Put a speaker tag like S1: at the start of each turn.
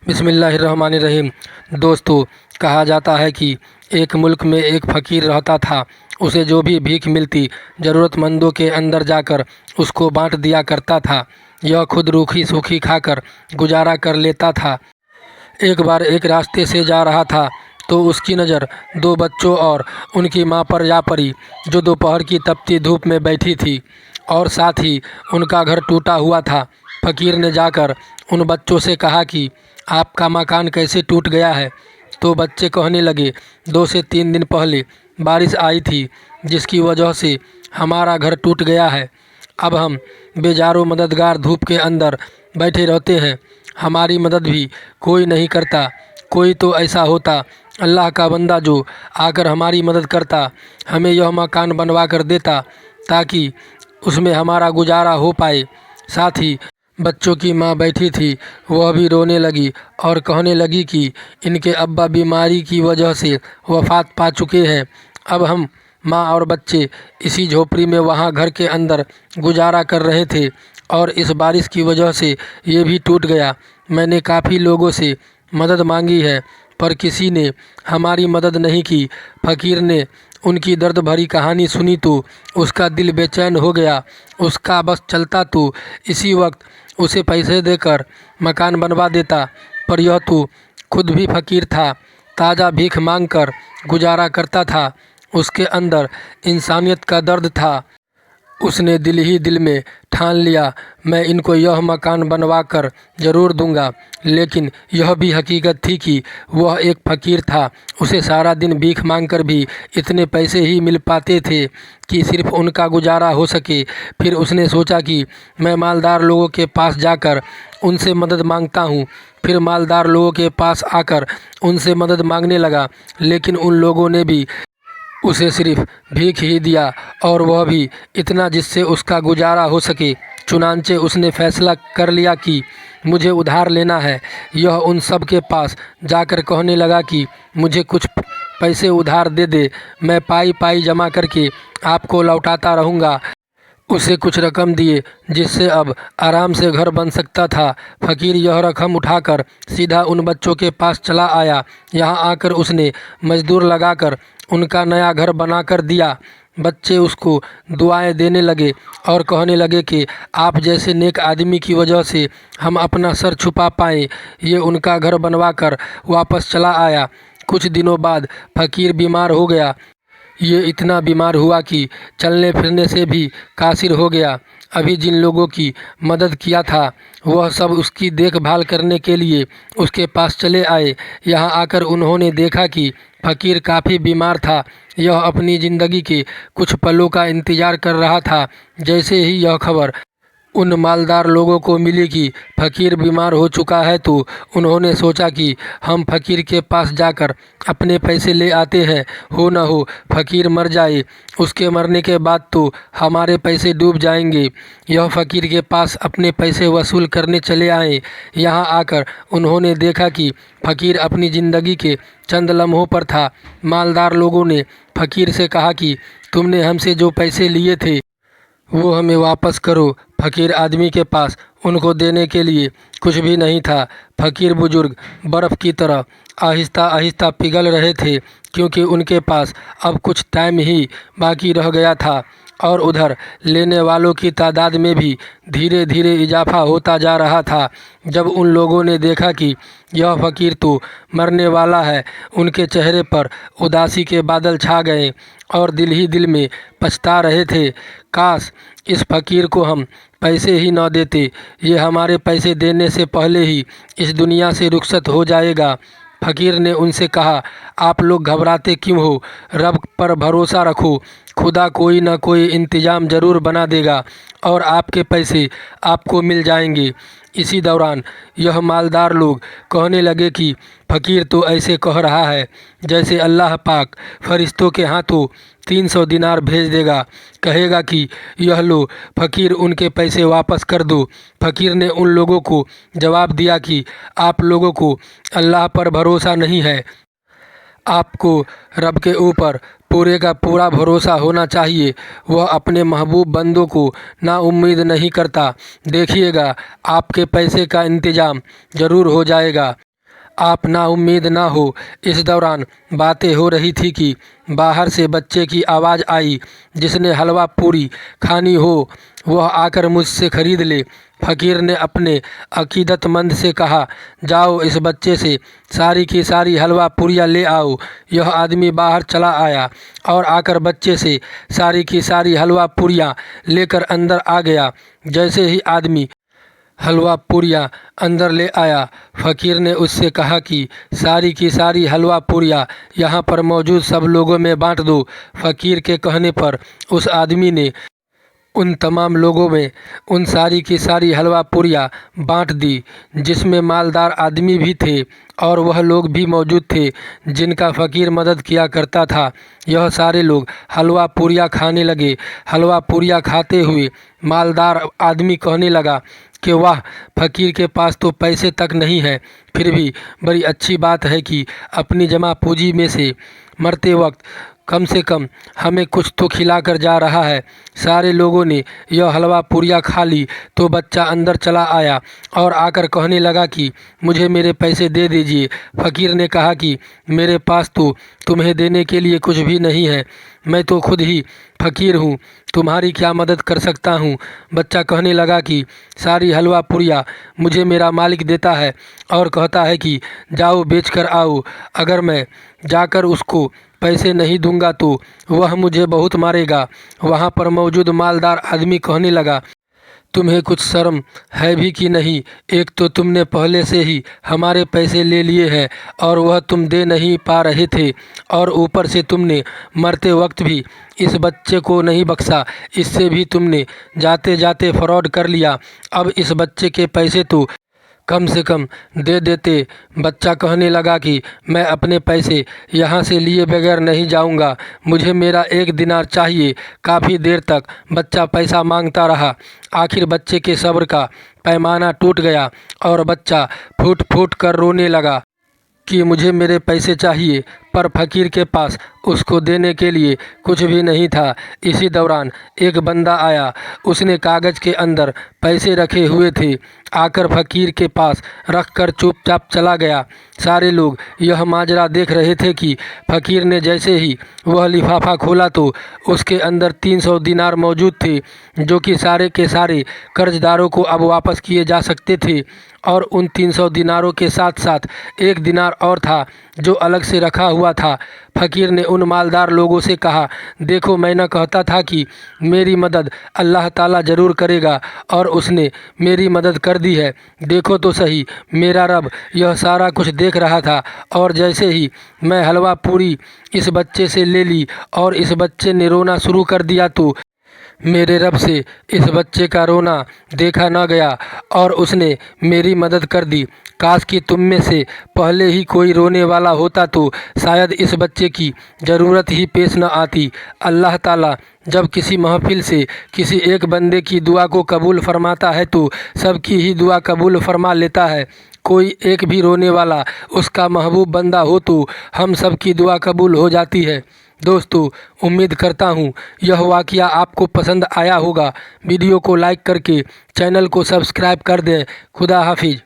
S1: बिस्मिल्लाहिर्रहमानिर्रहीम। दोस्तों, कहा जाता है कि एक मुल्क में एक फ़कीर रहता था। उसे जो भी भीख मिलती ज़रूरतमंदों के अंदर जाकर उसको बांट दिया करता था। यह खुद रूखी सूखी खाकर गुजारा कर लेता था। एक बार एक रास्ते से जा रहा था तो उसकी नज़र दो बच्चों और उनकी मां पर जा पड़ी, जो दोपहर की तपती धूप में बैठी थी और साथ ही उनका घर टूटा हुआ था। फ़कीर ने जाकर उन बच्चों से कहा कि आपका मकान कैसे टूट गया है? तो बच्चे कहने लगे, 2 से 3 दिन पहले बारिश आई थी जिसकी वजह से हमारा घर टूट गया है। अब हम बेजारों मददगार धूप के अंदर बैठे रहते हैं, हमारी मदद भी कोई नहीं करता। कोई तो ऐसा होता अल्लाह का बंदा जो आकर हमारी मदद करता, हमें यह मकान बनवा कर देता ताकि उसमें हमारा गुजारा हो पाए। साथ ही बच्चों की माँ बैठी थी, वह भी रोने लगी और कहने लगी कि इनके अब्बा बीमारी की वजह से वफ़ात पा चुके हैं। अब हम माँ और बच्चे इसी झोपड़ी में वहाँ घर के अंदर गुजारा कर रहे थे और इस बारिश की वजह से ये भी टूट गया। मैंने काफ़ी लोगों से मदद मांगी है पर किसी ने हमारी मदद नहीं की। फ़कीर ने उनकी दर्द भरी कहानी सुनी तो उसका दिल बेचैन हो गया। उसका बस चलता तो इसी वक्त उसे पैसे देकर मकान बनवा देता, पर यह तो खुद भी फ़कीर था, ताज़ा भीख मांगकर गुजारा करता था। उसके अंदर इंसानियत का दर्द था। उसने दिल ही दिल में ठान लिया, मैं इनको यह मकान बनवा कर ज़रूर दूंगा। लेकिन यह भी हकीकत थी कि वह एक फ़कीर था। उसे सारा दिन भीख मांगकर भी इतने पैसे ही मिल पाते थे कि सिर्फ उनका गुजारा हो सके। फिर उसने सोचा कि मैं मालदार लोगों के पास जाकर उनसे मदद मांगता हूँ। फिर मालदार लोगों के पास आकर उनसे मदद मांगने लगा, लेकिन उन लोगों ने भी उसे सिर्फ भीख ही दिया और वह भी इतना जिससे उसका गुजारा हो सके। चुनांचे उसने फैसला कर लिया कि मुझे उधार लेना है। यह उन सब के पास जाकर कहने लगा कि मुझे कुछ पैसे उधार दे दे, मैं पाई पाई जमा करके आपको लौटाता रहूँगा। उसे कुछ रकम दिए जिससे अब आराम से घर बन सकता था। फ़कीर यह रकम उठाकर सीधा उन बच्चों के पास चला आया। यहाँ आकर उसने मज़दूर लगाकर उनका नया घर बना कर दिया। बच्चे उसको दुआएं देने लगे और कहने लगे कि आप जैसे नेक आदमी की वजह से हम अपना सर छुपा पाएँ। ये उनका घर बनवा कर वापस चला आया। कुछ दिनों बाद फ़कीर बीमार हो गया। ये इतना बीमार हुआ कि चलने फिरने से भी कासिर हो गया। अभी जिन लोगों की मदद किया था वह सब उसकी देखभाल करने के लिए उसके पास चले आए। यहाँ आकर उन्होंने देखा कि फ़कीर काफ़ी बीमार था। यह अपनी ज़िंदगी के कुछ पलों का इंतज़ार कर रहा था। जैसे ही यह खबर उन मालदार लोगों को मिली कि फ़कीर बीमार हो चुका है तो उन्होंने सोचा कि हम फ़कीर के पास जाकर अपने पैसे ले आते हैं। हो न हो फ़कीर मर जाए, उसके मरने के बाद तो हमारे पैसे डूब जाएंगे। यह फ़कीर के पास अपने पैसे वसूल करने चले आए। यहाँ आकर उन्होंने देखा कि फ़कीर अपनी ज़िंदगी के चंद लम्हों पर था। मालदार लोगों ने फ़कीर से कहा कि तुमने हमसे जो पैसे लिए थे वो हमें वापस करो। फ़कीर आदमी के पास उनको देने के लिए कुछ भी नहीं था। फ़कीर बुजुर्ग बर्फ़ की तरह आहिस्ता आहिस्ता पिघल रहे थे, क्योंकि उनके पास अब कुछ टाइम ही बाकी रह गया था और उधर लेने वालों की तादाद में भी धीरे धीरे इजाफा होता जा रहा था। जब उन लोगों ने देखा कि यह फ़कीर तो मरने वाला है, उनके चेहरे पर उदासी के बादल छा गए और दिल ही दिल में पछता रहे थे, काश इस फ़कीर को हम पैसे ही न देते, ये हमारे पैसे देने से पहले ही इस दुनिया से रुखसत हो जाएगा। फ़कीर ने उनसे कहा, आप लोग घबराते क्यों हो? रब पर भरोसा रखो, खुदा कोई ना कोई इंतज़ाम ज़रूर बना देगा और आपके पैसे आपको मिल जाएंगे। इसी दौरान यह मालदार लोग कहने लगे कि फ़कीर तो ऐसे कह रहा है जैसे अल्लाह पाक फ़रिश्तों के हाथों 300 दिनार भेज देगा, कहेगा कि यह लो फ़कीर, उनके पैसे वापस कर दो। फ़कीर ने उन लोगों को जवाब दिया कि आप लोगों को अल्लाह पर भरोसा नहीं है, आपको रब के ऊपर पूरे का पूरा भरोसा होना चाहिए। वह अपने महबूब बंदों को नाउम्मीद नहीं करता। देखिएगा, आपके पैसे का इंतज़ाम ज़रूर हो जाएगा। आप नाउम्मीद ना हो। इस दौरान बातें हो रही थी कि बाहर से बच्चे की आवाज़ आई, जिसने हलवा पूरी खानी हो वह आकर मुझसे ख़रीद ले। फ़कीर ने अपने अकीदतमंद से कहा, जाओ इस बच्चे से सारी की सारी हलवा पूरियाँ ले आओ। यह आदमी बाहर चला आया और आकर बच्चे से सारी की सारी हलवा पूरियाँ लेकर अंदर आ गया। जैसे ही आदमी हलवा पूरियाँ अंदर ले आया, फ़कीर ने उससे कहा कि सारी की सारी हलवा पूरियाँ यहाँ पर मौजूद सब लोगों में बांट दो। फ़कीर के कहने पर उस आदमी ने उन तमाम लोगों में उन सारी की सारी हलवा पूरियाँ बांट दी, जिसमें मालदार आदमी भी थे और वह लोग भी मौजूद थे जिनका फ़कीर मदद किया करता था। यह सारे लोग हलवा पूरियाँ खाने लगे। हलवा पूरियाँ खाते हुए मालदार आदमी कहने लगा कि वाह, फ़कीर के पास तो पैसे तक नहीं है, फिर भी बड़ी अच्छी बात है कि अपनी जमा पूंजी में से मरते वक्त कम से कम हमें कुछ तो खिला कर जा रहा है। सारे लोगों ने यह हलवा पूरियाँ खा ली तो बच्चा अंदर चला आया और आकर कहने लगा कि मुझे मेरे पैसे दे दीजिए। फ़कीर ने कहा कि मेरे पास तो तुम्हें देने के लिए कुछ भी नहीं है, मैं तो खुद ही फ़कीर हूँ, तुम्हारी क्या मदद कर सकता हूँ। बच्चा कहने लगा कि सारी हलवा पूरियाँ मुझे मेरा मालिक देता है और कहता है कि जाओ बेच कर आओ। अगर मैं जाकर उसको पैसे नहीं दूंगा तो वह मुझे बहुत मारेगा। वहाँ पर मौजूद मालदार आदमी कहने लगा, तुम्हें कुछ शर्म है भी कि नहीं? एक तो तुमने पहले से ही हमारे पैसे ले लिए हैं और वह तुम दे नहीं पा रहे थे, और ऊपर से तुमने मरते वक्त भी इस बच्चे को नहीं बख्शा। इससे भी तुमने जाते जाते फ्रॉड कर लिया। अब इस बच्चे के पैसे तो कम से कम दे देते। बच्चा कहने लगा कि मैं अपने पैसे यहाँ से लिए बगैर नहीं जाऊँगा, मुझे मेरा 1 दिनार चाहिए। काफ़ी देर तक बच्चा पैसा मांगता रहा। आखिर बच्चे के सब्र का पैमाना टूट गया और बच्चा फूट फूट कर रोने लगा कि मुझे मेरे पैसे चाहिए, पर फ़कीर के पास उसको देने के लिए कुछ भी नहीं था। इसी दौरान एक बंदा आया, उसने कागज़ के अंदर पैसे रखे हुए थे, आकर फ़कीर के पास रख कर चुपचाप चला गया। सारे लोग यह माजरा देख रहे थे कि फ़कीर ने जैसे ही वह लिफाफा खोला तो उसके अंदर 300 दिनार मौजूद थे, जो कि सारे के सारे कर्जदारों को अब वापस किए जा सकते थे। और उन 300 दिनारों के साथ साथ 1 दिनार और था जो अलग से रखा हुआ था। फ़कीर ने उन मालदार लोगों से कहा, देखो, मैं न कहता था कि मेरी मदद अल्लाह ताला ज़रूर करेगा, और उसने मेरी मदद कर दी है। देखो तो सही, मेरा रब यह सारा कुछ देख रहा था। और जैसे ही मैं हलवा पूरी इस बच्चे से ले ली और इस बच्चे ने रोना शुरू कर दिया तो मेरे रब से इस बच्चे का रोना देखा न गया और उसने मेरी मदद कर दी। काश कि तुम में से पहले ही कोई रोने वाला होता तो शायद इस बच्चे की ज़रूरत ही पेश न आती। अल्लाह ताला जब किसी महफिल से किसी एक बंदे की दुआ को कबूल फरमाता है तो सबकी ही दुआ कबूल फरमा लेता है। कोई एक भी रोने वाला उसका महबूब बंदा हो तो हम सब की दुआ कबूल हो जाती है। दोस्तों, उम्मीद करता हूँ यह वाक़या आपको पसंद आया होगा। वीडियो को लाइक करके चैनल को सब्सक्राइब कर दें। खुदा हाफिज़।